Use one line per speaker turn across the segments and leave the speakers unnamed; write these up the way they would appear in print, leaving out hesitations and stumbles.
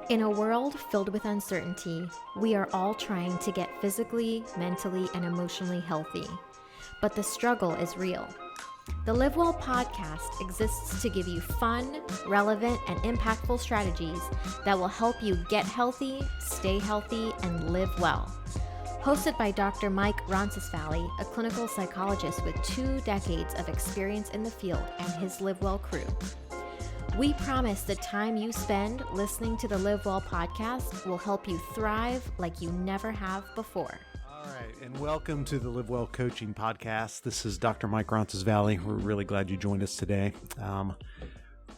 In a world filled with uncertainty, we are all trying to get physically, mentally, and emotionally healthy. But the struggle is real. The LiveWell Podcast exists to give you fun, relevant, and impactful strategies that will help you get healthy, stay healthy, and live well. Hosted by Dr. Mike Roncesvalles, a clinical psychologist with 2 decades of experience in the field, and his LiveWell crew. We promise the time you spend listening to the LiveWell Podcast will help you thrive like you never have before.
All right, and welcome to the LiveWell Coaching Podcast. This is Dr. Mike Roncesvalles. We're really glad you joined us today.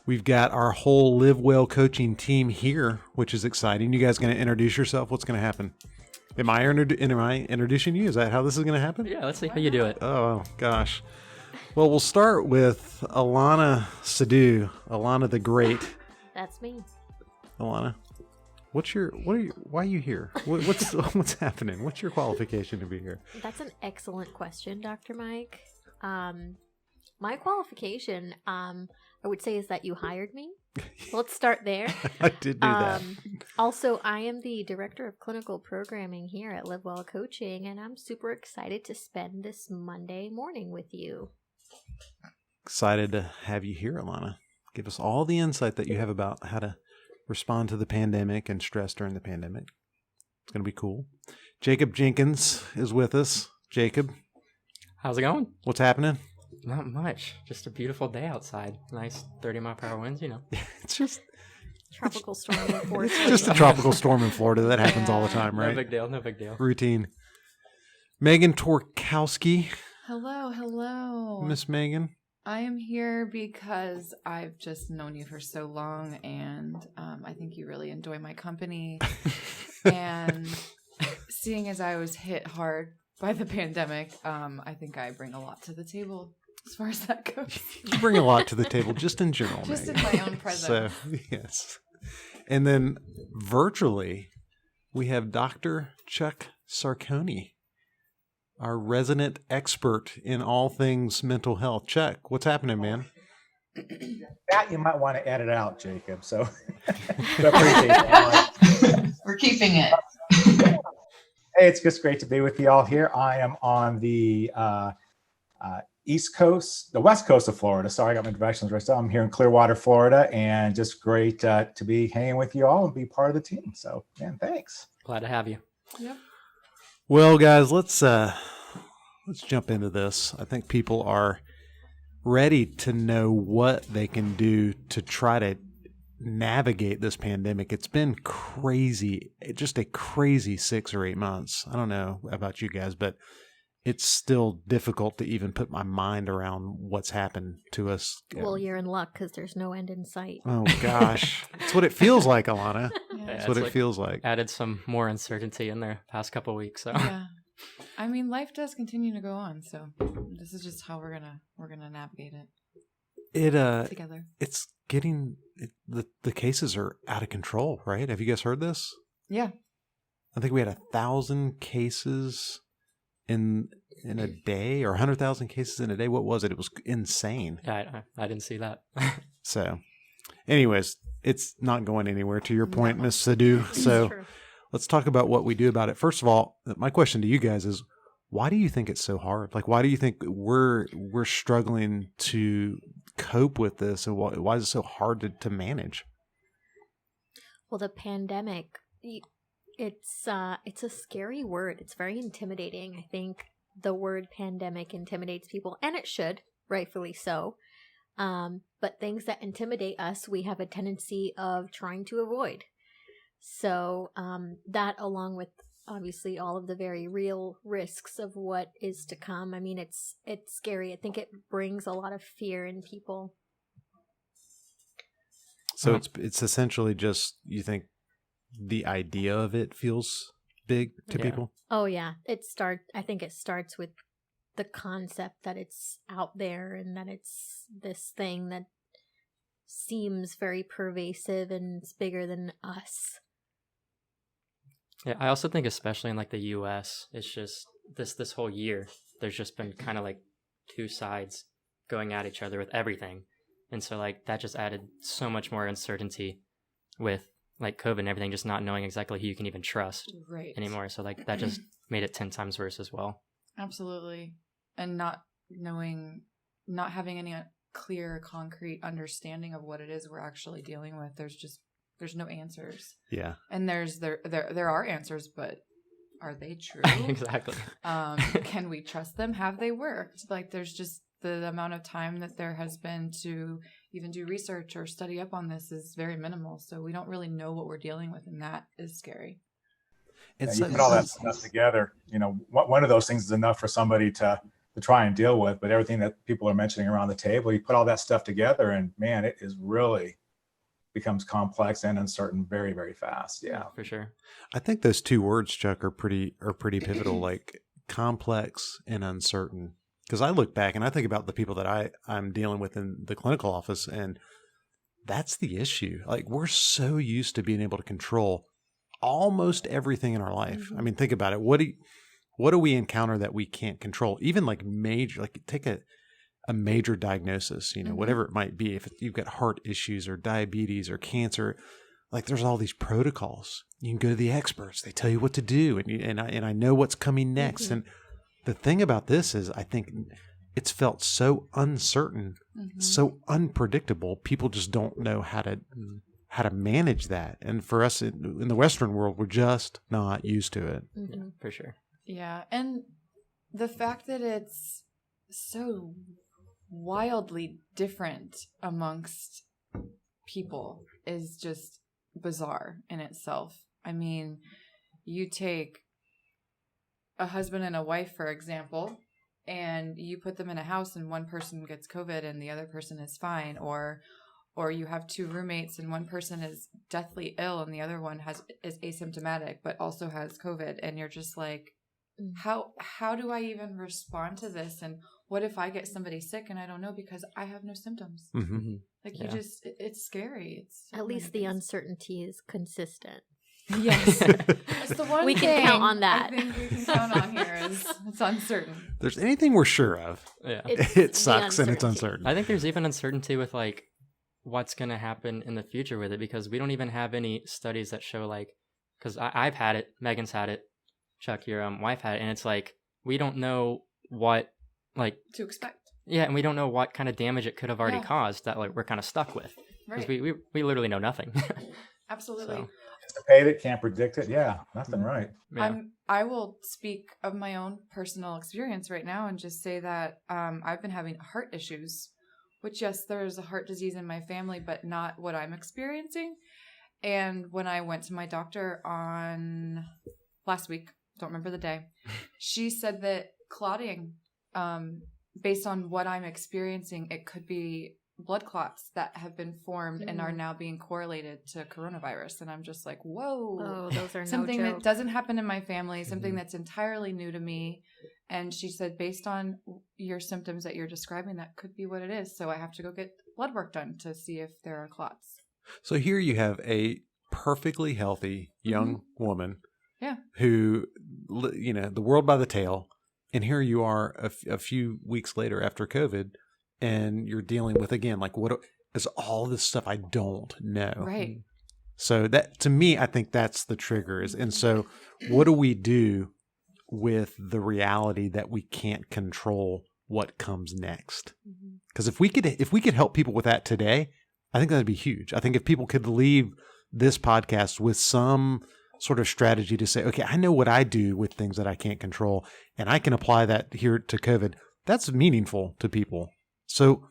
We've got our whole LiveWell Coaching team here, which is exciting. You guys going to introduce yourself? What's going to happen? Am I introducing you? Is that how this is going to happen?
Yeah, let's see how you do it.
Oh, gosh. Well, we'll start with Alana Sadhu, Alana the Great.
That's me.
Alana, why are you here? What's happening? What's your qualification to be here?
That's an excellent question, Dr. Mike. My qualification, I would say, is that you hired me. Let's start there.
I did do that.
Also, I am the Director of Clinical Programming here at LiveWell Coaching, and I'm super excited to spend this Monday morning with you.
Excited to have you here, Alana. Give us all the insight that you have about how to respond to the pandemic and stress during the pandemic. It's going to be cool. Jacob Jenkins is with us. Jacob.
How's it going?
What's happening?
Not much. Just a beautiful day outside. Nice 30-mile-per-hour winds,
It's just...
Tropical storm in Florida.
It's just a tropical storm in Florida. That happens all the time, right?
No big deal.
Routine. Megan Torkowski.
Hello.
Miss Megan.
I am here because I've just known you for so long, and I think you really enjoy my company. And seeing as I was hit hard by the pandemic, I think I bring a lot to the table as far as that goes.
You bring a lot to the table, just in general,
just
Megan.
in my own presence.
So, yes. And then virtually, we have Dr. Chuck Sarconi, our resident expert in all things mental health. Chuck, what's happening, man?
That you might want to edit out, Jacob. So appreciate that.
We're keeping it.
Hey, it's just great to be with you all here. I am on the East Coast, the West Coast of Florida. Sorry, I got my directions right. So I'm here in Clearwater, Florida, and just great to be hanging with you all and be part of the team. So, man, thanks.
Glad to have you.
Yep.
Well, guys, let's jump into this. I think people are ready to know what they can do to try to navigate this pandemic. It's been crazy, just a crazy 6 or 8 months. I don't know about you guys, but it's still difficult to even put my mind around what's happened to us.
Well, you're in luck because there's no end in sight.
Oh, gosh. That's what it feels like, Alana.
Yeah.
That's what it feels like.
Added some more uncertainty in there past couple weeks. So.
Yeah. I mean, life does continue to go on, so this is just how we're gonna navigate it. Together.
It's getting the cases are out of control, right? Have you guys heard this?
Yeah.
I think we had 1,000 cases in a day, or 100,000 cases in a day. What was it? It was insane.
Yeah, I didn't see that.
So, anyways, it's not going anywhere. To your point, Miss Sadhu. So, let's talk about what we do about it. First of all, my question to you guys is, why do you think it's so hard? Like, why do you think we're struggling to cope with this, and why is it so hard to manage?
Well, the pandemic, it's a scary word. It's very intimidating. I think the word pandemic intimidates people, and it should, rightfully so. But things that intimidate us, we have a tendency of trying to avoid. So that, along with obviously all of the very real risks of what is to come. I mean, it's scary. I think it brings a lot of fear in people.
So it's essentially just, you think the idea of it feels big to people?
Oh yeah. I think it starts with the concept that it's out there and that it's this thing that seems very pervasive and it's bigger than us.
Yeah, I also think especially in like the US, it's just this whole year, there's just been kind of like two sides going at each other with everything. And so like that just added so much more uncertainty with like COVID and everything, just not knowing exactly who you can even trust
Right.
anymore. So like that just made it 10 times worse as well.
Absolutely. And not having any clear, concrete understanding of what it is we're actually dealing with. There's no answers.
Yeah.
And there are answers, but are they true?
Exactly.
Can we trust them? Have they worked? Like, there's just the amount of time that there has been to even do research or study up on this is very minimal. So we don't really know what we're dealing with, and that is scary.
And
Yeah,
so,
you put all that stuff together, one of those things is enough for somebody to try and deal with, but everything that people are mentioning around the table, you put all that stuff together and man, it is really becomes complex and uncertain very, very fast. Yeah.
For sure.
I think those two words, Chuck, are pretty pivotal, like complex and uncertain. Because I look back and I think about the people that I'm dealing with in the clinical office, and that's the issue. Like, we're so used to being able to control almost everything in our life.
Mm-hmm.
I mean, think about it. What do we encounter that we can't control? Even like major, like take a major diagnosis,
Mm-hmm.
whatever it might be. If you've got heart issues or diabetes or cancer, like there's all these protocols. You can go to the experts. They tell you what to do. And I know what's coming next.
Mm-hmm.
And the thing about this is I think it's felt so uncertain,
Mm-hmm.
so unpredictable. People just don't know how to manage that. And for us in the Western world, we're just not used to it.
Yeah, for sure.
Yeah. And the fact that it's so wildly different amongst people is just bizarre in itself. I mean, you take a husband and a wife, for example, and you put them in a house and one person gets COVID and the other person is fine, or you have two roommates and one person is deathly ill and the other one is asymptomatic but also has COVID, and you're just like, how do I even respond to this? And what if I get somebody sick and I don't know because I have no symptoms?
Mm-hmm.
Like,
Yeah.
it's scary. It's so
At
many
least the
things.
uncertainty is consistent.
Yes. That's the one
We
thing
can count on that.
I think we can count on here is it's uncertain.
If there's anything we're sure of,
Yeah.
It's
it
the
sucks and it's
uncertainty.
uncertain.
I think there's even uncertainty with like what's going to happen in the future with it, because we don't even have any studies that show like, because I've had it, Megan's had it, Chuck, your wife had it, and it's like we don't know what like
To expect.
yeah, and we don't know what kind of damage it could have already
Yeah.
caused that like we're kind of stuck with, because
Right.
we literally know nothing.
Absolutely.
So,
Anticipate it, can't predict it. Yeah, nothing right.
yeah.
I will speak of my own personal experience right now and just say that I've been having heart issues, which, yes, there's a heart disease in my family, but not what I'm experiencing. And when I went to my doctor on last week, don't remember the day, she said that clotting, based on what I'm experiencing, it could be blood clots that have been formed and are now being correlated to coronavirus. And I'm just like, whoa.
Oh, those are
Something
no
that
joke.
doesn't happen in my family, something that's entirely new to me. And she said, based on your symptoms that you're describing, that could be what it is. So I have to go get blood work done to see if there are clots.
So here you have a perfectly healthy young woman,
Yeah.
who, the world by the tail, and here you are a few weeks later after COVID, and you're dealing with, again, like, what is all this stuff I don't know?
Right.
So that, to me, I think that's the trigger is, and so what do we do with the reality that we can't control what comes next? Because if we could help people with that today, I think that'd be huge. I think if people could leave this podcast with some sort of strategy to say, okay, I know what I do with things that I can't control, and I can apply that here to COVID, that's meaningful to people. So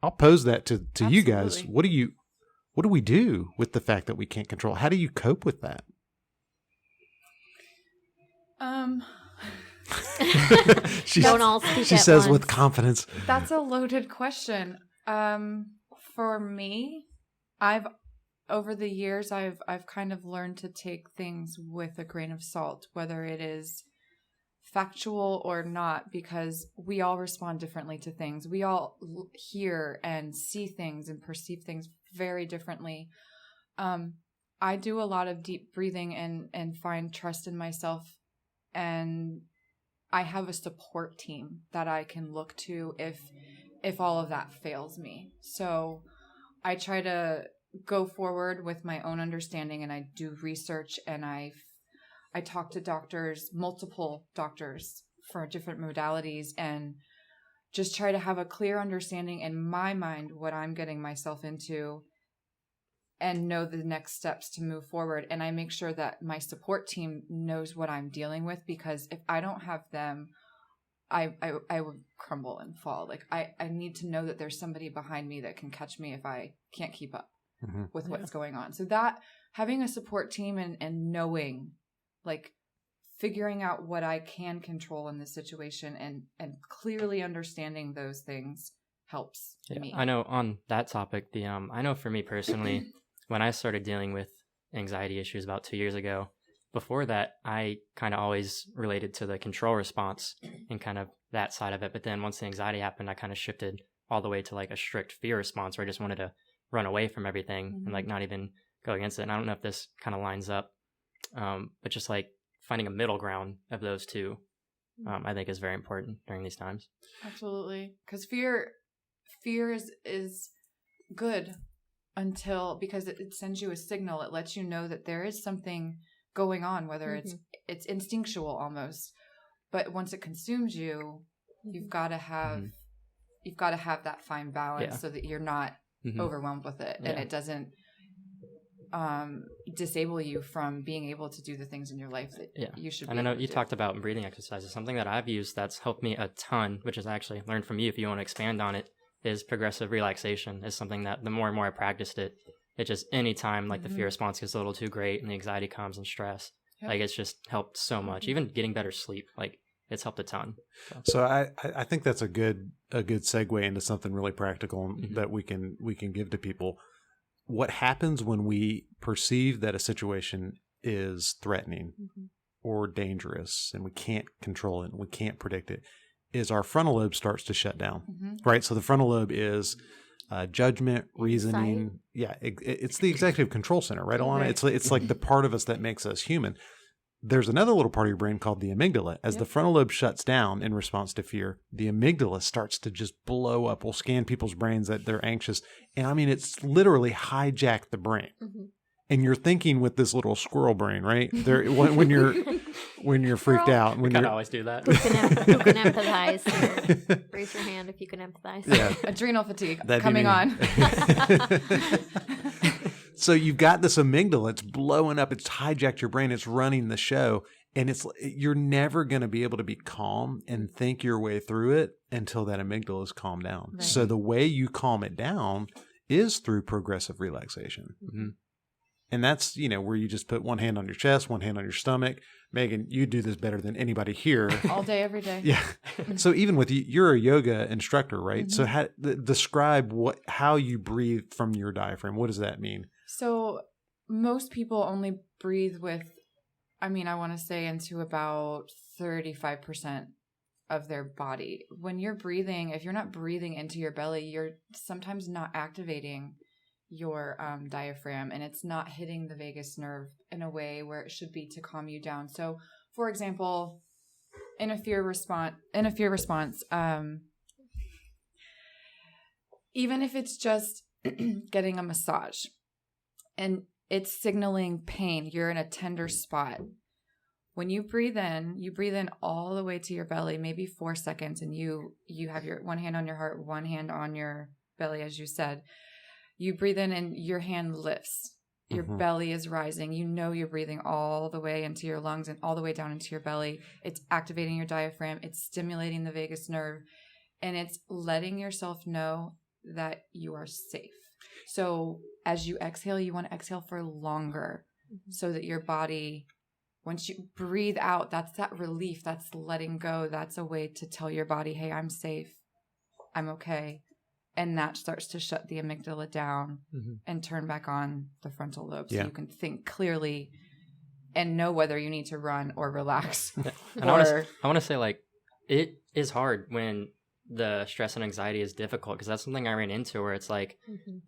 I'll pose that to you guys.
Absolutely.
What do we do with the fact that we can't control? How do you cope with that?
Don't all speak
She
at
says
once.
with confidence.
That's a loaded question. For me, over the years, I've kind of learned to take things with a grain of salt, whether it is factual or not, because we all respond differently to things. We all hear and see things and perceive things very differently. I do a lot of deep breathing and find trust in myself, and I have a support team that I can look to if all of that fails me. So I try to go forward with my own understanding, and I do research, and I talk to doctors, multiple doctors for different modalities, and just try to have a clear understanding in my mind what I'm getting myself into and know the next steps to move forward. And I make sure that my support team knows what I'm dealing with, because if I don't have them, I would crumble and fall. Like I need to know that there's somebody behind me that can catch me if I can't keep up with what's going on. So that having a support team and knowing, like, figuring out what I can control in this situation and clearly understanding those things helps me.
I know on that topic, I know for me personally, when I started dealing with anxiety issues about 2 years ago, before that, I kind of always related to the control response and kind of that side of it. But then once the anxiety happened, I kind of shifted all the way to like a strict fear response where I just wanted to run away from everything and like not even go against it. And I don't know if this kind of lines up, but just like finding a middle ground of those two, I think is very important during these times.
Absolutely. Because fear is good because it sends you a signal. It lets you know that there is something going on, whether it's instinctual almost. But once it consumes you, you've got to have that fine balance so that you're not overwhelmed with it and it doesn't disable you from being able to do the things in your life that you should be.
And I know you talked about breathing exercises. Something that I've used that's helped me a ton, which is actually learned from you if you want to expand on it, is progressive relaxation. Is something that the more and more I practiced it just any time like the fear response gets a little too great and the anxiety comes and stress, like it's just helped so much. Even getting better sleep, like it's helped a ton.
So I think that's a good segue into something really practical that we can give to people. What happens when we perceive that a situation is threatening or dangerous and we can't control it and we can't predict it is our frontal lobe starts to shut down, right? So the frontal lobe is judgment, reasoning. Yeah, it's the executive control center, right, Alana? It's like the part of us that makes us human. There's another little part of your brain called the amygdala. As the frontal lobe shuts down in response to fear, the amygdala starts to just blow up. We'll scan people's brains that they're anxious. And I mean, it's literally hijacked the brain. And you're thinking with this little squirrel brain, right? There, when you're freaked out.
We kind of always do that.
Who can empathize? Here? Raise your hand if you can empathize.
Yeah.
Adrenal fatigue coming on.
So you've got this amygdala, it's blowing up, it's hijacked your brain, it's running the show, and you're never going to be able to be calm and think your way through it until that amygdala is calmed down. Right. So the way you calm it down is through progressive relaxation. And that's, where you just put one hand on your chest, one hand on your stomach. Megan, you do this better than anybody here.
All day, every day.
Yeah. So even with you're a yoga instructor, right? So describe how you breathe from your diaphragm. What does that mean?
So most people only breathe with, I want to say into about 35% of their body. When you're breathing, if you're not breathing into your belly, you're sometimes not activating your diaphragm, and it's not hitting the vagus nerve in a way where it should be to calm you down. So, for example, in a fear response, even if it's just getting a massage and it's signaling pain, you're in a tender spot. When you breathe in all the way to your belly, maybe 4 seconds, and you have your one hand on your heart, one hand on your belly, as you said. You breathe in and your hand lifts. Your belly is rising. You're breathing all the way into your lungs and all the way down into your belly. It's activating your diaphragm. It's stimulating the vagus nerve. And it's letting yourself know that you are safe. So as you exhale, you want to exhale for longer so that your body, once you breathe out, that's that relief. That's letting go. That's a way to tell your body, hey, I'm safe. I'm okay. And that starts to shut the amygdala down and turn back on the frontal lobe so you can think clearly and know whether you need to run or relax.
And I want to say, like, it is hard when the stress and anxiety is difficult, because that's something I ran into where it's like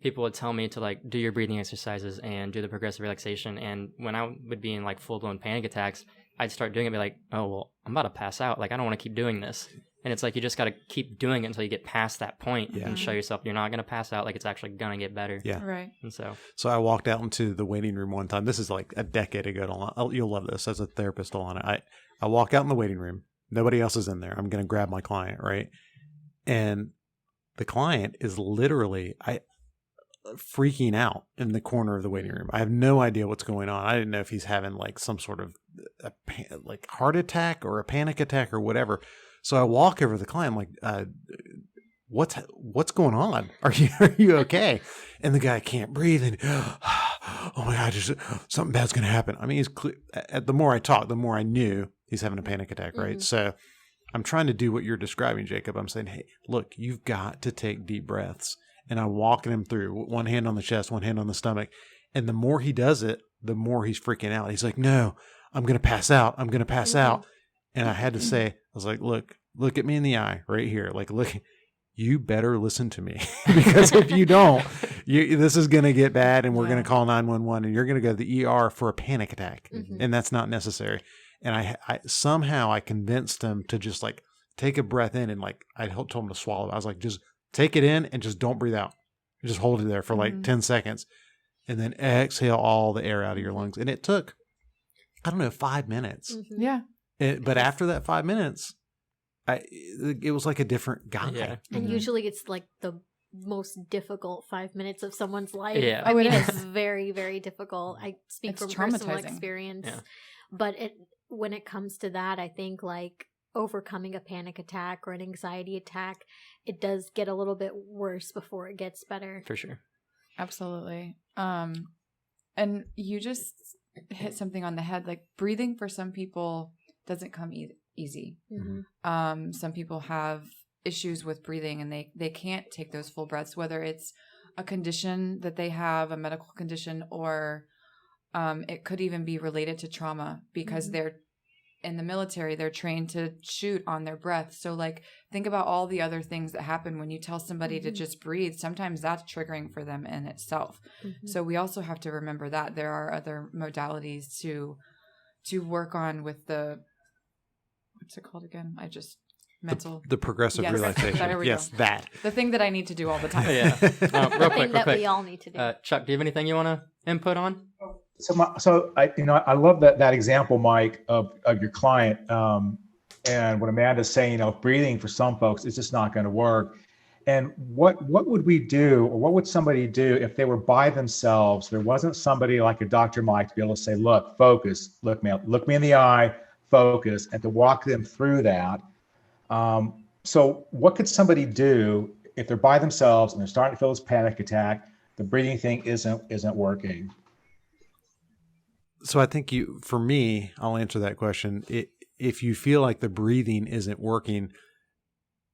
people would tell me to like do your breathing exercises and do the progressive relaxation. And when I would be in like full-blown panic attacks, I'd start doing it and be like, oh, well, I'm about to pass out. Like, I don't want to keep doing this. And it's like you just got to keep doing it until you get past that point
Yeah.
and show yourself you're not going to pass out, like it's actually going to get better.
Yeah.
Right.
And so,
So I walked out into the waiting room one time. This is like a decade ago. You'll love this as a therapist, Alana. I walk out in the waiting room. Nobody else is in there. I'm going to grab my client, right? And the client is literally freaking out in the corner of the waiting room. I have no idea what's going on. I didn't know if he's having like some sort of like heart attack or a panic attack or whatever. So I walk over to the client. I'm like, what's going on? Are you okay? And the guy can't breathe. And oh my God, something bad's going to happen. I mean, he's clear. The more I talk, the more I knew he's having a panic attack, right? So I'm trying to do what you're describing, Jacob. I'm saying, hey, look, you've got to take deep breaths. And I'm walking him through, one hand on the chest, one hand on the stomach. And the more he does it, the more he's freaking out. He's like, no, I'm going to pass out. I'm going to pass out. And I had to say, I was like, look at me in the eye right here. Like, look, you better listen to me because if you don't, this is going to get bad and we're going to call 911 and you're going to go to the ER for a panic attack. And that's not necessary. And I somehow I convinced him to just like take a breath in and like, I told him to swallow. I was like, just take it in and just don't breathe out. Just hold it there for like 10 seconds and then exhale all the air out of your lungs. And it took, I don't know, 5 minutes.
Yeah.
But after that 5 minutes, it was like a different guy.
Yeah.
And usually it's like the most difficult 5 minutes of someone's life.
Yeah.
I
Oh, it
mean,
is.
it's very, very difficult. I speak
It's
from personal
traumatizing.
experience.
Yeah.
But when it comes to that, I think like overcoming a panic attack or an anxiety attack, it does get a little bit worse before it gets better.
for sure.
Absolutely. And you just hit something on the head. Like breathing for some people doesn't come easy. Some people have issues with breathing and they can't take those full breaths, whether it's a condition that they have, a medical condition, or it could even be related to trauma because they're in the military, they're trained to shoot on their breath. So like think about all the other things that happen when you tell somebody to just breathe. Sometimes that's triggering for them in itself. So we also have to remember that there are other modalities to work on with the, what's it called again?
The progressive
Yes.
relaxation.
There we
Yes,
go.
that.
The thing that I need to do all the time.
Yeah. Real
Thing
quick.
that we all need to do.
Chuck, do you have anything you want to input on?
So I love that example, Mike, of your client. And what Amanda's saying, breathing for some folks is just not going to work. And what would we do, or what would somebody do if they were by themselves? There wasn't somebody like a Dr. Mike to be able to say, look, focus, look me in the eye, focus, and to walk them through that. So what could somebody do if they're by themselves and they're starting to feel this panic attack, the breathing thing isn't working?
So I think for me, I'll answer that question. If you feel like the breathing isn't working,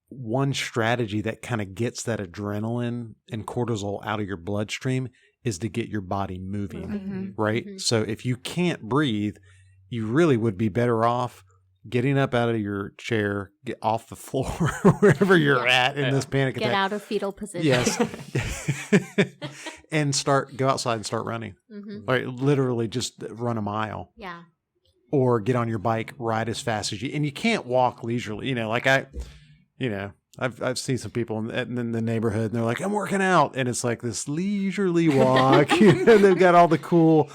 one strategy that kind of gets that adrenaline and cortisol out of your bloodstream is to get your body moving, right? So if you can't breathe, you really would be better off getting up out of your chair, get off the floor, wherever you're at in this panic attack.
Get out of fetal position.
Yes. And go outside and start running. Like literally just run a mile.
Yeah.
Or get on your bike, ride as fast as you, and you can't walk leisurely. I've seen some people in the neighborhood and they're like, I'm working out. And it's like this leisurely walk. They've got all the cool,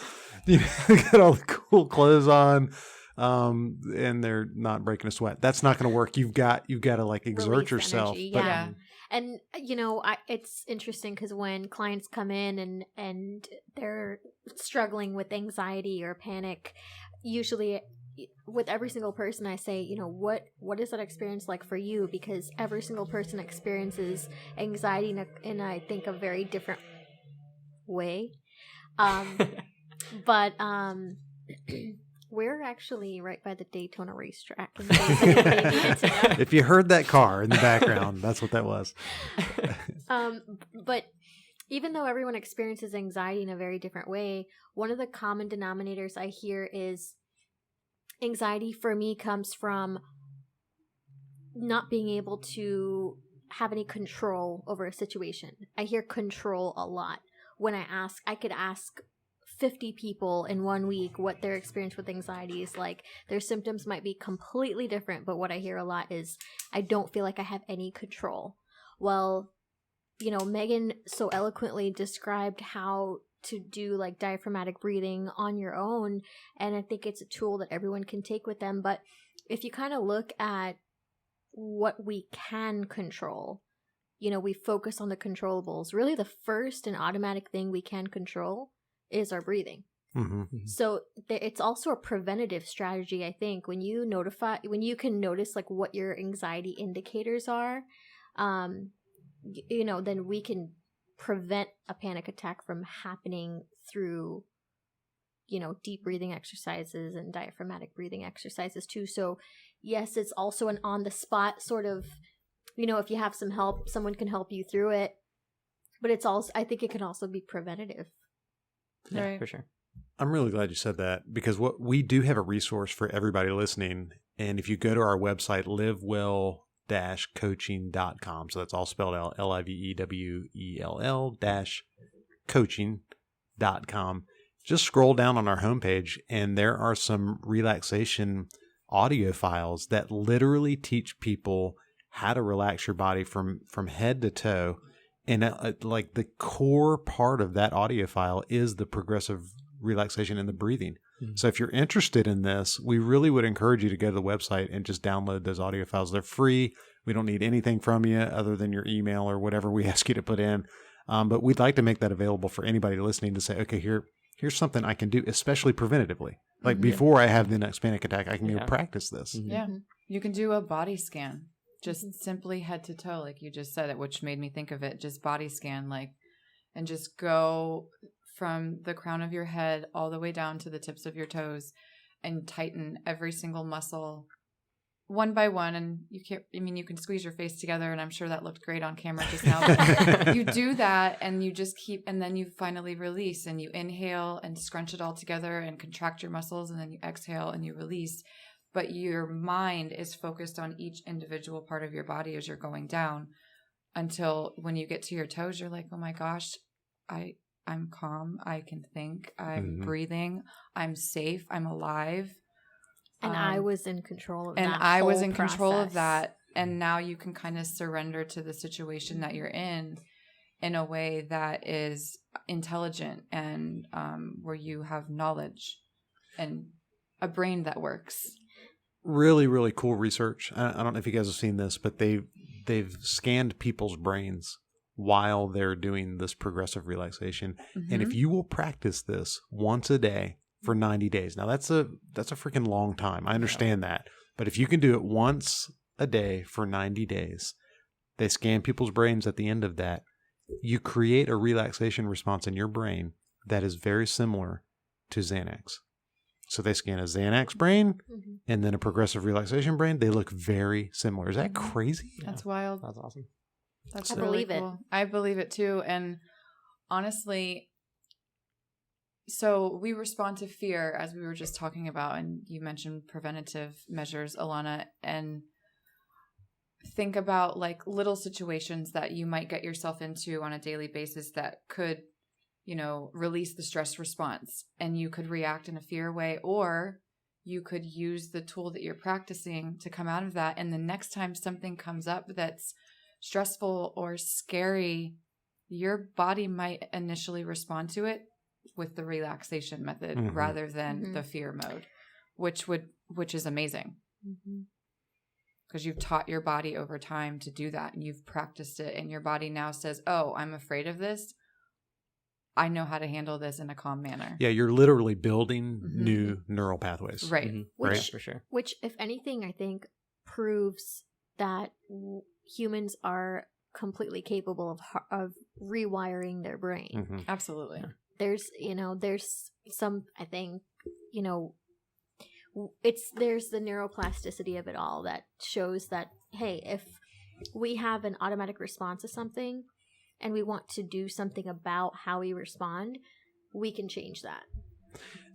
clothes on. And they're not breaking a sweat. That's not going to work. You've got to like exert
Release
yourself.
energy,
But
yeah. And it's interesting because when clients come in and they're struggling with anxiety or panic, usually with every single person I say, what is that experience like for you? Because every single person experiences anxiety in I think a very different way. But we're actually right by the Daytona racetrack. In case anybody needed to know.
if you heard that car in the background, that's what that was.
But even though everyone experiences anxiety in a very different way, one of the common denominators I hear is anxiety for me comes from not being able to have any control over a situation. I hear control a lot. When I could ask 50 people in 1 week what their experience with anxiety is like. Their symptoms might be completely different, but what I hear a lot is, I don't feel like I have any control. Well, you know, Megan so eloquently described how to do like diaphragmatic breathing on your own, and I think it's a tool that everyone can take with them. But if you kind of look at what we can control, you know, we focus on the controllables. Really, the first and automatic thing we can control is our breathing. So it's also a preventative strategy, I think, when you can notice like what your anxiety indicators are, you know, then we can prevent a panic attack from happening through, you know, deep breathing exercises and diaphragmatic breathing exercises too. So yes, it's also an on the spot sort of, you know, if you have some help, someone can help you through it, but it's also, I think it can also be preventative.
Yeah,
Right.
for sure.
I'm really glad you said that, because what we do have a resource for everybody listening. And if you go to our website, LiveWell-coaching.com, so that's all spelled out, LiveWell-coaching.com, just scroll down on our homepage and there are some relaxation audio files that literally teach people how to relax your body from head to toe. And like the core part of that audio file is the progressive relaxation and the breathing. So if you're interested in this, we really would encourage you to go to the website and just download those audio files. They're free. We don't need anything from you other than your email or whatever we ask you to put in. But we'd like to make that available for anybody listening to say, okay, here's something I can do, especially preventatively. Like before I have the next panic attack, I can go practice this.
Yeah. You can do a body scan, just simply head to toe, like you just said it, which made me think of it, just body scan, like, and just go from the crown of your head all the way down to the tips of your toes and tighten every single muscle one by one. And you can't, I mean, you can squeeze your face together, and I'm sure that looked great on camera just now. But you do that and you just keep, and then you finally release, and you inhale and scrunch it all together and contract your muscles, and then you exhale and you release. But your mind is focused on each individual part of your body as you're going down, until when you get to your toes, you're like, oh my gosh, I'm calm. I can think. I'm breathing. I'm safe. I'm alive.
And I was in control of that.
And I was in
process.
control of that. And now you can kind of surrender to the situation that you're in a way that is intelligent, and where you have knowledge and a brain that works.
Really, really cool research. I don't know if you guys have seen this, but they've scanned people's brains while they're doing this progressive relaxation. And if you will practice this once a day for 90 days, now that's a freaking long time. I understand that. But if you can do it once a day for 90 days, they scan people's brains at the end of that. You create a relaxation response in your brain that is very similar to Xanax. So they scan a Xanax brain and then a progressive relaxation brain. They look very similar. Is that crazy?
That's wild.
That's awesome.
That's
I
really
believe it.
cool. I believe it too. And honestly, so we respond to fear, as we were just talking about, and you mentioned preventative measures, Alana, and think about like little situations that you might get yourself into on a daily basis that could, you know, release the stress response, and you could react in a fear way, or you could use the tool that you're practicing to come out of that. And the next time something comes up that's stressful or scary, your body might initially respond to it with the relaxation method rather than the fear mode, which is amazing, because you've taught your body over time to do that, and you've practiced it, and your body now says, oh, I'm afraid of this. I know how to handle this in a calm manner.
Yeah, you're literally building new neural pathways.
Right.
Right.
For sure.
Which, if anything, I think proves that humans are completely capable of rewiring their brain.
Absolutely.
There's some, I think, there's the neuroplasticity of it all that shows that, hey, if we have an automatic response to something and we want to do something about how we respond, we can change that.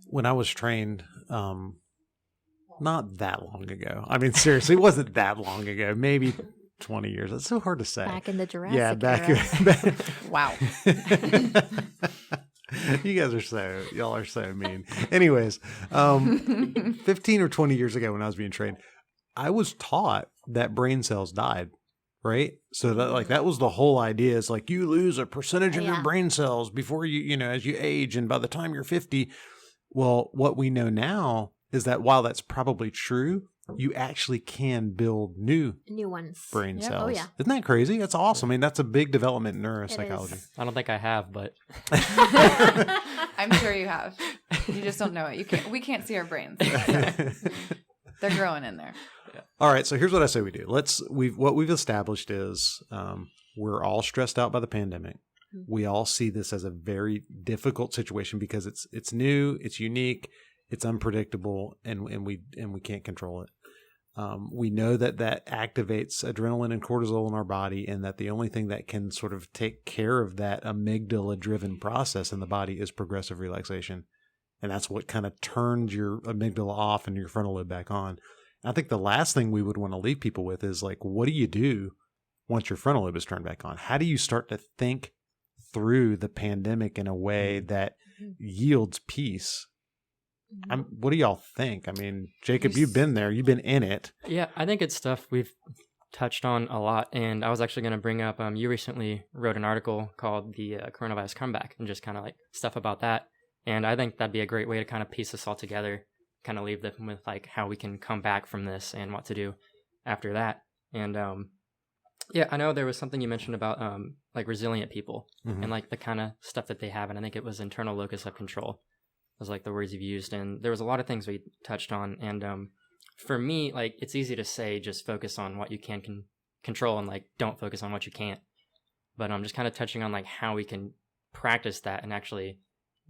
When I was trained, not that long ago. I mean, seriously, it wasn't that long ago. Maybe 20 years. It's so hard to say.
Back in the Jurassic
Yeah, back.
era.
Wow.
You guys are y'all are so mean. Anyways, 15 or 20 years ago when I was being trained, I was taught that brain cells died, right? So that was the whole idea, is like you lose a percentage of your brain cells before you as you age, and by the time you're 50. Well, what we know now is that while that's probably true, you actually can build new
ones,
brain cells.
Oh, yeah.
Isn't that crazy? That's awesome. I mean, that's a big development in neuropsychology.
I don't think I have, but
I'm sure you have. You just don't know it. We can't see our brains. So they're growing in there.
Yeah.
All right. So here's what I say we do. What we've established is we're all stressed out by the pandemic. We all see this as a very difficult situation because it's new, it's unique, it's unpredictable, and we can't control it. We know that activates adrenaline and cortisol in our body, and that the only thing that can sort of take care of that amygdala-driven process in the body is progressive relaxation. And that's what kind of turns your amygdala off and your frontal lobe back on. And I think the last thing we would want to leave people with is like, what do you do once your frontal lobe is turned back on? How do you start to think through the pandemic in a way that yields peace? What do y'all think? I mean, Jacob, you've been there. You've been in it.
Yeah, I think it's stuff we've touched on a lot. And I was actually going to bring up, you recently wrote an article called The Coronavirus Comeback, and just kind of like stuff about that. And I think that'd be a great way to kind of piece this all together, kind of leave them with like how we can come back from this and what to do after that. And yeah, I know there was something you mentioned about like resilient people and like the kind of stuff that they have. And I think it was internal locus of control was like the words you've used. And there was a lot of things we touched on. And for me, like it's easy to say just focus on what you can control and like don't focus on what you can't. But I'm just kind of touching on like how we can practice that and actually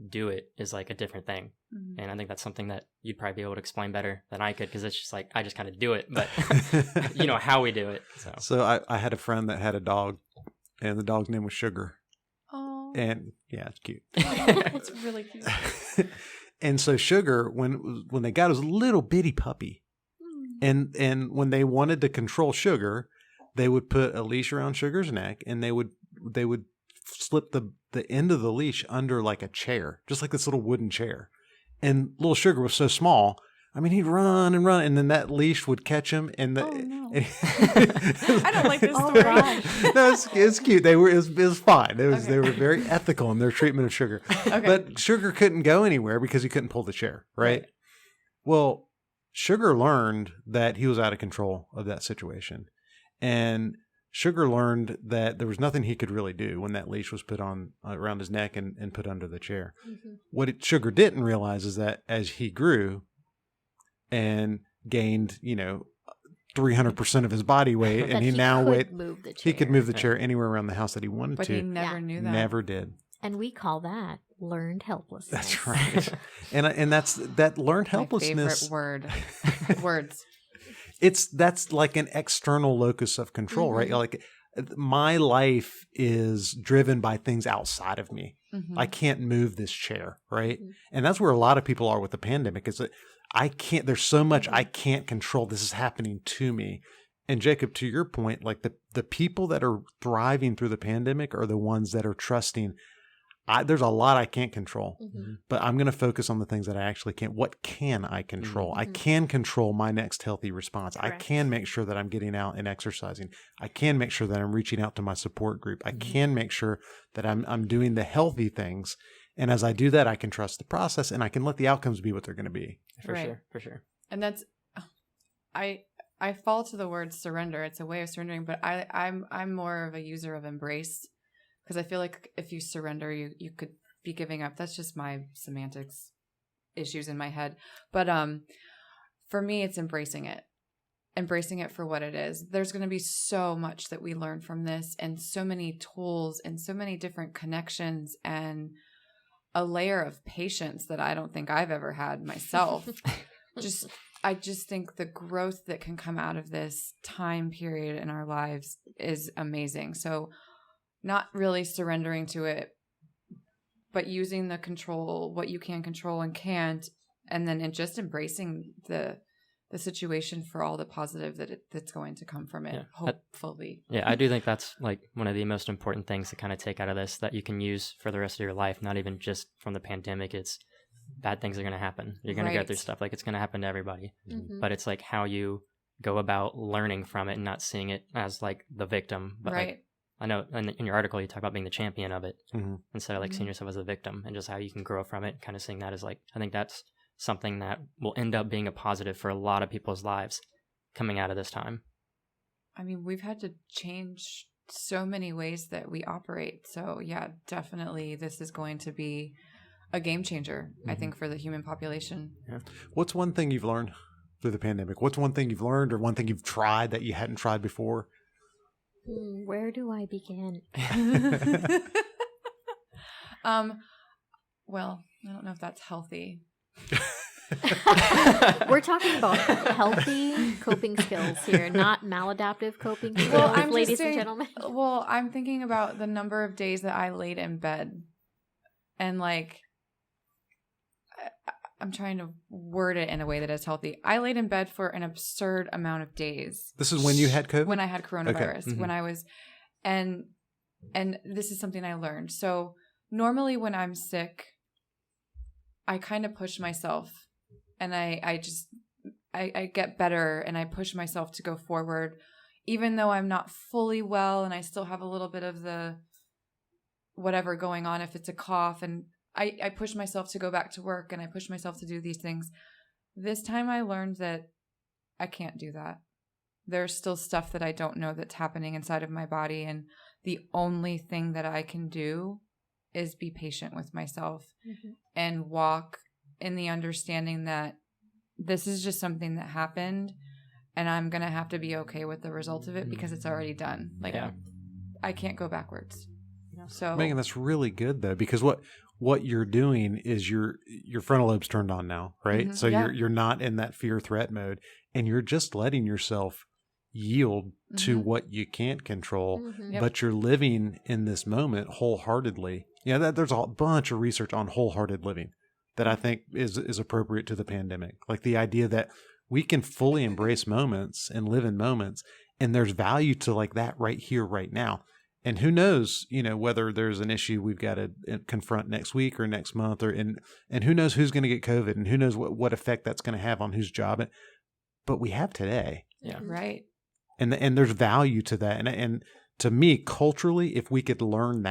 do it is like a different thing. And I think that's something that you'd probably be able to explain better than I could, because it's just like I just kind of do it, but you know how we do it.
So I had a friend that had a dog, and the dog's name was Sugar.
Oh,
and yeah, it's cute.
It's really cute.
And so Sugar, when they got his little bitty puppy, and when they wanted to control Sugar, they would put a leash around Sugar's neck, and they would slip the end of the leash under like a chair, just like this little wooden chair. And little Sugar was so small, I mean, he'd run and run, and then that leash would catch him. And
no. I don't like this story.
No, it's cute. It was fine. They were very ethical in their treatment of Sugar.
Okay.
But Sugar couldn't go anywhere because he couldn't pull the chair, right? Well, Sugar learned that he was out of control of that situation. And Sugar learned that there was nothing he could really do when that leash was put on around his neck and put under the chair. What Sugar didn't realize is that as he grew and gained, 300% of his body weight, and he could move the chair anywhere around the house that he wanted
but
to.
But he never knew that.
Never did.
And we call that learned helplessness.
That's right. and that's that learned helplessness.
My favorite words.
That's like an external locus of control, right? Like my life is driven by things outside of me. I can't move this chair, right? And that's where a lot of people are with the pandemic, is that there's so much I can't control. This is happening to me. And Jacob, to your point, like the people that are thriving through the pandemic are the ones that are trusting, there's a lot I can't control, but I'm going to focus on the things that I actually can. What can I control? I can control my next healthy response. Correct. I can make sure that I'm getting out and exercising. I can make sure that I'm reaching out to my support group. I can make sure that I'm doing the healthy things. And as I do that, I can trust the process, and I can let the outcomes be what they're going to be.
For sure.
And that's, I fall to the word surrender. It's a way of surrendering, but I'm more of a user of embrace. Because I feel like if you surrender, you could be giving up. That's just my semantics issues in my head. But for me, it's embracing it for what it is. There's going to be so much that we learn from this, and so many tools and so many different connections, and a layer of patience that I don't think I've ever had myself. I just think the growth that can come out of this time period in our lives is amazing. So not really surrendering to it, but using the control, what you can control and can't, and then just embracing the the situation for all the positive that's going to come from it,
Yeah.
hopefully.
Yeah, I do think that's like one of the most important things to kind of take out of this that you can use for the rest of your life, not even just from the pandemic. It's bad things are going to happen. You're going to go through stuff. Like, it's going to happen to everybody.
Mhm.
But it's like how you go about learning from it and not seeing it as like the victim. But
Right.
like, I know in your article you talk about being the champion of it
Mhm.
instead of like seeing yourself as a victim, and just how you can grow from it, kind of seeing that as like, I think that's something that will end up being a positive for a lot of people's lives coming out of this time.
I mean, we've had to change so many ways that we operate. So yeah, definitely this is going to be a game changer, I think, for the human population.
What's one thing you've learned through the pandemic? What's one thing you've learned or one thing you've tried that you hadn't tried before?
Where do I begin?
Well, I don't know if that's healthy.
We're talking about healthy coping skills here, not maladaptive coping skills,
Well, I'm
ladies
just saying,
and gentlemen.
Well, I'm thinking about the number of days that I laid in bed, and like, I'm trying to word it in a way that is healthy. I laid in bed for an absurd amount of days.
This is when you had COVID?
When I had coronavirus.
Okay. Mm-hmm.
When I was, and this is something I learned. So normally when I'm sick, I kind of push myself, and I get better, and I push myself to go forward, even though I'm not fully well, and I still have a little bit of the whatever going on, if it's a cough, and I push myself to go back to work, and I push myself to do these things. This time I learned that I can't do that. There's still stuff that I don't know that's happening inside of my body, and the only thing that I can do is be patient with myself and walk in the understanding that this is just something that happened, and I'm going to have to be okay with the result of it because it's already done. Like, I can't go backwards. So
Megan, that's really good though, because what you're doing is your frontal lobe's turned on now, right? So you're not in that fear threat mode, and you're just letting yourself yield to what you can't control, but you're living in this moment wholeheartedly. Yeah, there's a bunch of research on wholehearted living that I think is appropriate to the pandemic. Like the idea that we can fully embrace moments and live in moments, and there's value to like that right here, right now. And who knows, whether there's an issue we've got to confront next week or next month, and who knows who's going to get COVID, and who knows what effect that's going to have on whose job. But we have today.
Yeah.
Right.
And there's value to that. And to me, culturally, if we could learn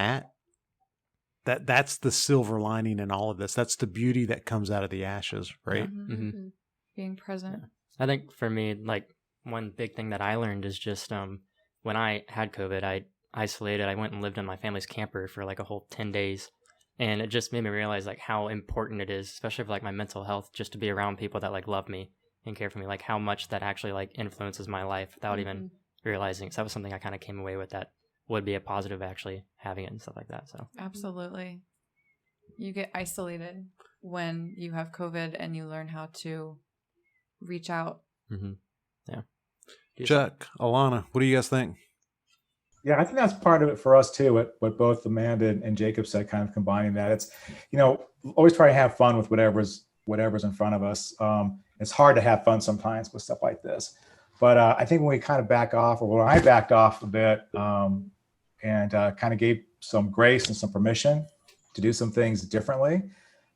that's the silver lining in all of this. That's the beauty that comes out of the ashes, right?
Mm-hmm.
Being present.
I think for me, like, one big thing that I learned is just when I had COVID, I isolated. I went and lived in my family's camper for like a whole 10 days. And it just made me realize like how important it is, especially for like my mental health, just to be around people that like love me and care for me, like how much that actually like influences my life without even realizing. So that was something I kind of came away with that would be a positive, actually having it and stuff like that. So
Absolutely. You get isolated when you have COVID, and you learn how to reach out.
Yeah.
Chuck, Alana, what do you guys think?
Yeah, I think that's part of it for us too. What both Amanda and Jacob said, kind of combining that. It's, always try to have fun with whatever's in front of us. It's hard to have fun sometimes with stuff like this, but I think when we kind of back off, or when I backed off a bit, and kind of gave some grace and some permission to do some things differently,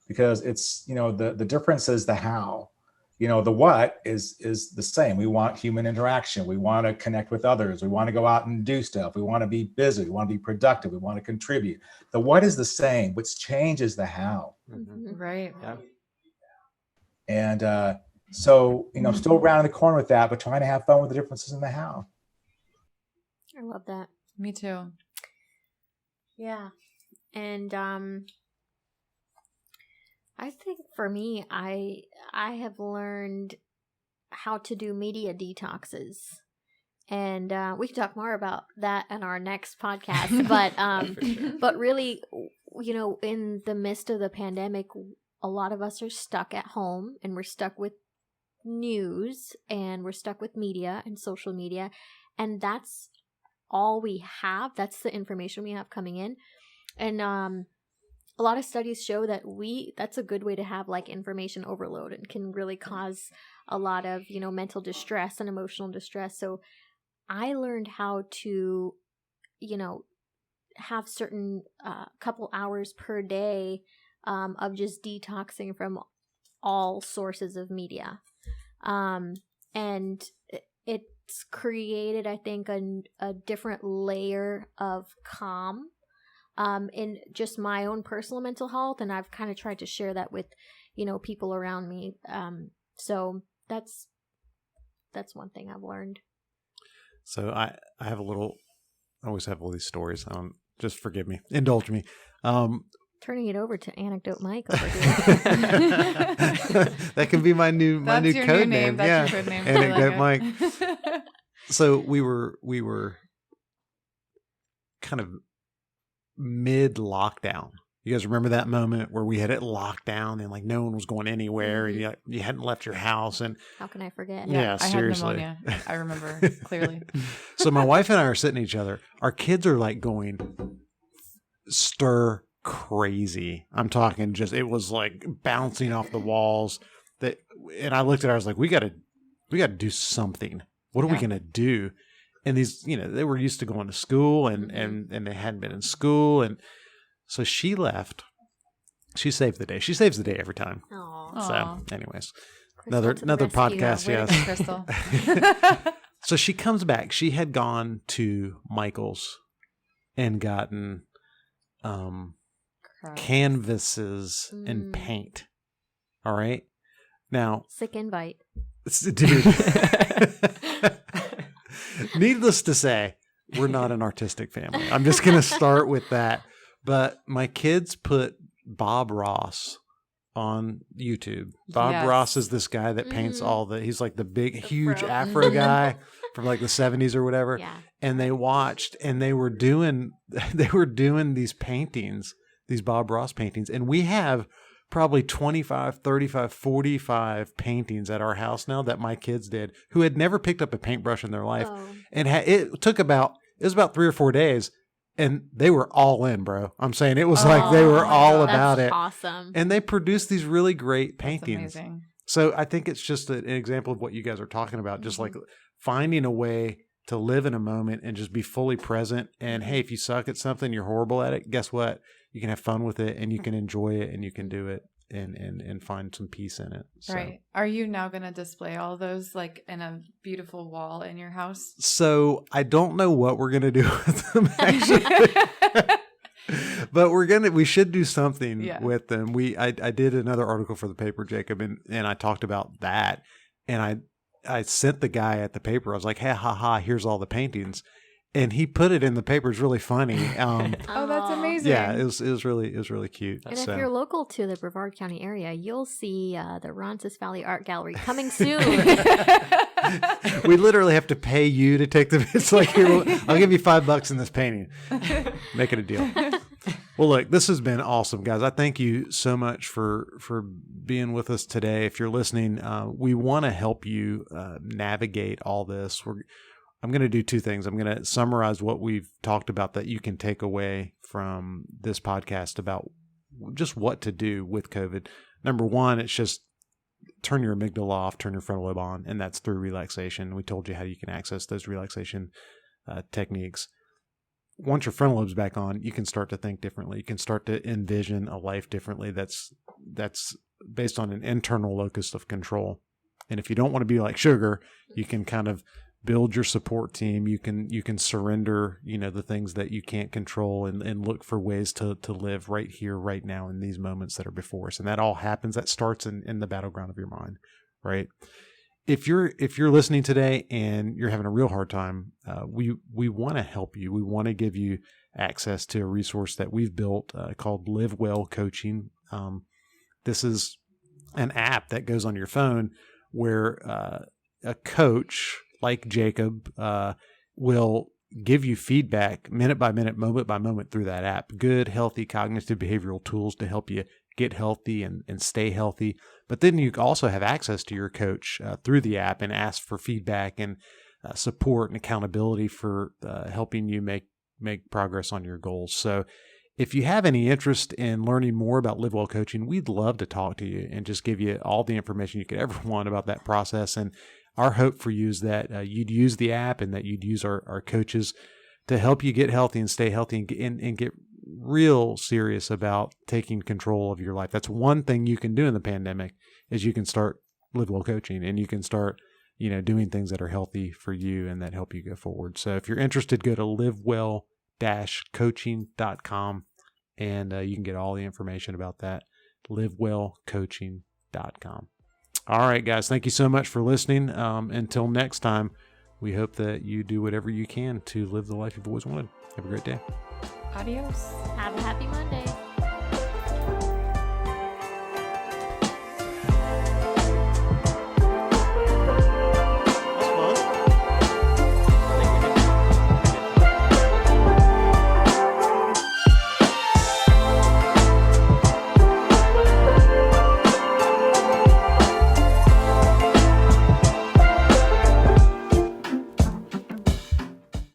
because it's, the difference is the how. The what is the same. We want human interaction. We want to connect with others. We want to go out and do stuff. We want to be busy. We want to be productive. We want to contribute. The what is the same, which changes the how.
Right.
Yeah.
And so, still around the corner with that, but trying to have fun with the differences in the how.
I love that.
Me too.
Yeah. And I think for me, I have learned how to do media detoxes, and we can talk more about that in our next podcast. But really, in the midst of the pandemic, a lot of us are stuck at home, and we're stuck with news, and we're stuck with media and social media, and that's all we have. That's the information we have coming in, and a lot of studies show that that's a good way to have like information overload and can really cause a lot of, mental distress and emotional distress. So I learned how to, have certain couple hours per day of just detoxing from all sources of media. And it's created, I think, a different layer of calm in just my own personal mental health. And I've kind of tried to share that with, people around me. So that's one thing I've learned.
So I always have all these stories. Just forgive me. Indulge me.
Turning it over to Anecdote Mike over here.
That can be my new code name.
That's your code name.
Anecdote Mike. So we were kind of mid lockdown. You guys remember that moment where we had it locked down and like no one was going anywhere and you hadn't left your house, and
how can I forget?
Yeah, seriously.
I had pneumonia. I remember clearly.
So my wife and I are sitting each other. Our kids are like going stir crazy. I'm talking just, it was like bouncing off the walls. And I looked at her, I was like, we got to do something. What are we going to do? And these, they were used to going to school and they hadn't been in school. And so she left. She saved the day. She saves the day every time.
Aww.
So anyways,
Crystal
another podcast.
Yeah,
Yes.
Crystal.
So she comes back. She had gone to Michael's and gotten canvases and paint. All right. Now,
sick invite.
Dude. Needless to say, we're not an artistic family. I'm just going to start with that. But my kids put Bob Ross on YouTube. Bob Ross is this guy that paints he's like the big, huge afro guy from like the 70s or whatever.
Yeah.
And they watched and they were doing these paintings, these Bob Ross paintings. And we have probably 25, 35, 45 paintings at our house now that my kids did, who had never picked up a paintbrush in their life.
Oh.
And it was about 3 or 4 days. And they were all in, bro. I'm saying it was like they were all about it.
Awesome.
And they produced these really great paintings.
That's amazing.
So I think it's just an example of what you guys are talking about. Just like finding a way to live in a moment and just be fully present. And hey, if you suck at something, you're horrible at it, guess what? You can have fun with it and you can enjoy it and you can do it and find some peace in it. So.
Right. Are you now going to display all those like in a beautiful wall in your house?
So I don't know what we're going to do with them actually. But we should do something with them. I did another article for the paper, Jacob, and I talked about that. And I sent the guy at the paper, I was like, hey, here's all the paintings. And he put it in the paper. It's really funny.
Oh, that's amazing.
Yeah, it was really cute.
And if you're local to the Brevard County area, you'll see the Ronces Valley Art Gallery coming soon.
We literally have to pay you to take the. It's like, here, I'll give you $5 in this painting. Make it a deal. Well, look, this has been awesome, guys. I thank you so much for being with us today. If you're listening, we want to help you navigate all this. I'm going to do 2 things. I'm going to summarize what we've talked about that you can take away from this podcast about just what to do with COVID. Number 1, it's just turn your amygdala off, turn your frontal lobe on, and that's through relaxation. We told you how you can access those relaxation techniques. Once your frontal lobe's back on, you can start to think differently. You can start to envision a life differently that's based on an internal locus of control. And if you don't want to be like Sugar, you can kind of build your support team. You can surrender, the things that you can't control and look for ways to live right here, right now in these moments that are before us. And that all happens, that starts in the battleground of your mind, right? If you're listening today and you're having a real hard time, we want to help you. We want to give you access to a resource that we've built called LiveWell Coaching. This is an app that goes on your phone where a coach like Jacob will give you feedback minute by minute, moment by moment through that app. Good, healthy cognitive behavioral tools to help you get healthy and stay healthy. But then you also have access to your coach through the app and ask for feedback and support and accountability for helping you make progress on your goals. So if you have any interest in learning more about LiveWell coaching, we'd love to talk to you and just give you all the information you could ever want about that process. And our hope for you is that you'd use the app and that you'd use our coaches to help you get healthy and stay healthy and get real serious about taking control of your life. That's one thing you can do in the pandemic is you can start LiveWell coaching, and you can start, doing things that are healthy for you and that help you go forward. So if you're interested, go to livewell-coaching.com and you can get all the information about that. livewellcoaching.com. All right, guys, thank you so much for listening. Until next time, we hope that you do whatever you can to live the life you've always wanted. Have a great day.
Adios.
Have a happy Monday.